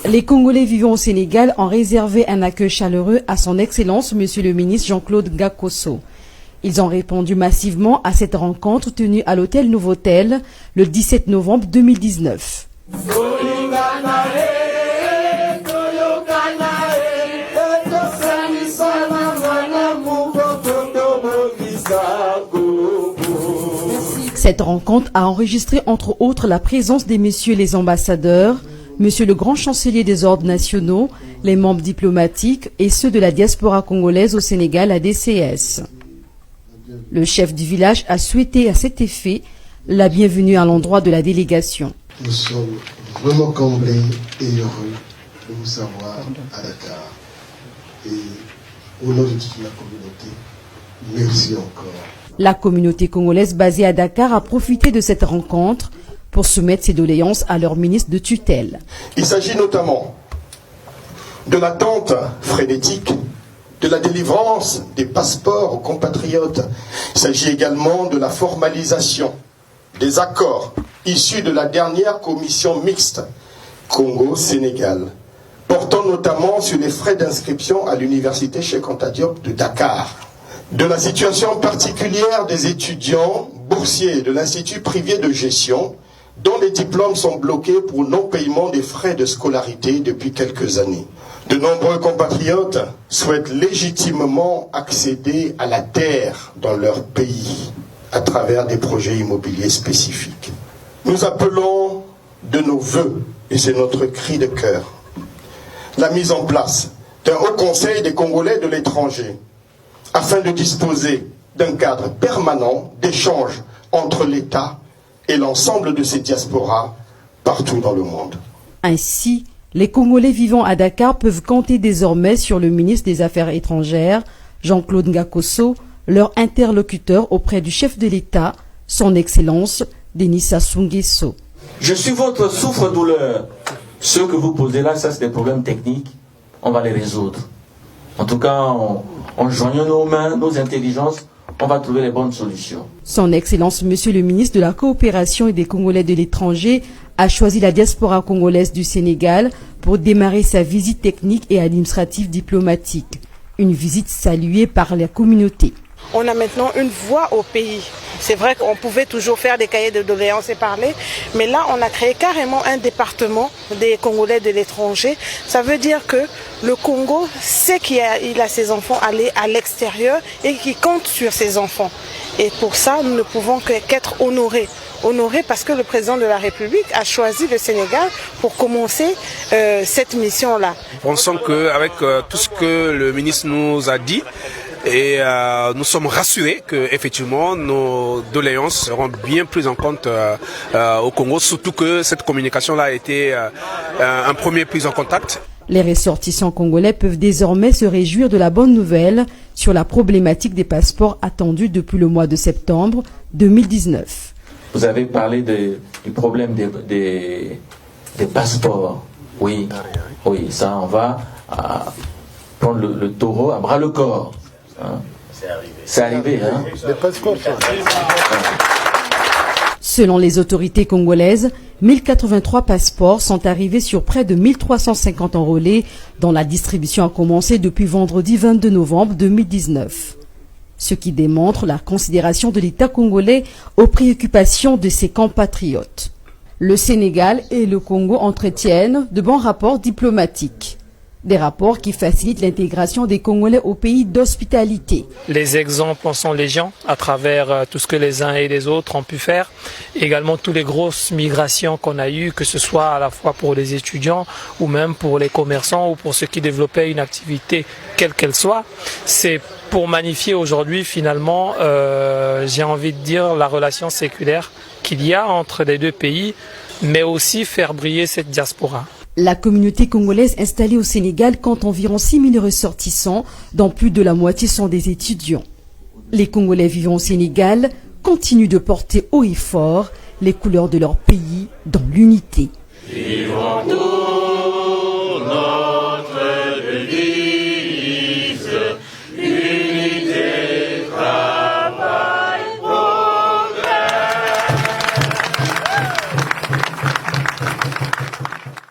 Les Congolais vivant au Sénégal ont réservé un accueil chaleureux à son Excellence, Monsieur le ministre Jean-Claude Ngakosso. Ils ont répondu massivement à cette rencontre tenue à l'hôtel Novotel le 17 novembre 2019. Cette rencontre a enregistré entre autres la présence des messieurs les ambassadeurs, Monsieur le grand chancelier des ordres nationaux, les membres diplomatiques et ceux de la diaspora congolaise au Sénégal, la DCS. Le chef du village a souhaité à cet effet la bienvenue à l'endroit de la délégation. Nous sommes vraiment comblés et heureux de vous avoir à Dakar. Et au nom de toute la communauté, merci encore. La communauté congolaise basée à Dakar a profité de cette rencontre pour soumettre ses doléances à leur ministre de tutelle. Il s'agit notamment de l'attente frénétique de la délivrance des passeports aux compatriotes. Il s'agit également de la formalisation des accords issus de la dernière commission mixte Congo-Sénégal, portant notamment sur les frais d'inscription à l'université Cheikh Anta Diop de Dakar, de la situation particulière des étudiants boursiers de l'Institut privé de gestion, dont les diplômes sont bloqués pour non-paiement des frais de scolarité depuis quelques années. De nombreux compatriotes souhaitent légitimement accéder à la terre dans leur pays à travers des projets immobiliers spécifiques. Nous appelons de nos vœux, et c'est notre cri de cœur, la mise en place d'un haut conseil des Congolais de l'étranger afin de disposer d'un cadre permanent d'échange entre l'État et l'ensemble de ces diasporas partout dans le monde. Ainsi, les Congolais vivant à Dakar peuvent compter désormais sur le ministre des Affaires étrangères, Jean-Claude Ngakosso, leur interlocuteur auprès du chef de l'État, son Excellence, Denis Sassou Nguesso. Je suis votre souffre-douleur. Ce que vous posez là, ça c'est des problèmes techniques, on va les résoudre. En tout cas, en joignant nos mains, nos intelligences, on va trouver les bonnes solutions. Son Excellence, Monsieur le ministre de la Coopération et des Congolais de l'étranger, a choisi la diaspora congolaise du Sénégal pour démarrer sa visite technique et administrative diplomatique. Une visite saluée par la communauté. On a maintenant une voix au pays. C'est vrai qu'on pouvait toujours faire des cahiers de doléances et parler, mais là on a créé carrément un département des Congolais de l'étranger. Ça veut dire que le Congo sait qu'il a ses enfants allés à l'extérieur et qu'il compte sur ses enfants. Et pour ça, nous ne pouvons qu'être honorés. Honorés parce que le président de la République a choisi le Sénégal pour commencer cette mission-là. Nous pensons qu'avec tout ce que le ministre nous a dit, et nous sommes rassurés que effectivement nos doléances seront bien prises en compte au Congo, surtout que cette communication-là a été un premier prise en contact. Les ressortissants congolais peuvent désormais se réjouir de la bonne nouvelle sur la problématique des passeports attendus depuis le mois de septembre 2019. Vous avez parlé du problème des passeports. Oui, oui, ça on va prendre le taureau à bras le corps. Hein. C'est arrivé. Hein. Selon les autorités congolaises, 1083 passeports sont arrivés sur près de 1350 enrôlés dont la distribution a commencé depuis vendredi 22 novembre 2019. Ce qui démontre la considération de l'État congolais aux préoccupations de ses compatriotes. Le Sénégal et le Congo entretiennent de bons rapports diplomatiques. Des rapports qui facilitent l'intégration des Congolais au pays d'hospitalité. Les exemples en sont légion à travers tout ce que les uns et les autres ont pu faire. Également toutes les grosses migrations qu'on a eues, que ce soit à la fois pour les étudiants ou même pour les commerçants ou pour ceux qui développaient une activité quelle qu'elle soit. C'est pour magnifier aujourd'hui finalement, j'ai envie de dire, la relation séculaire qu'il y a entre les deux pays, mais aussi faire briller cette diaspora. La communauté congolaise installée au Sénégal compte environ 6 000 ressortissants, dont plus de la moitié sont des étudiants. Les Congolais vivant au Sénégal continuent de porter haut et fort les couleurs de leur pays dans l'unité. Vivons tous.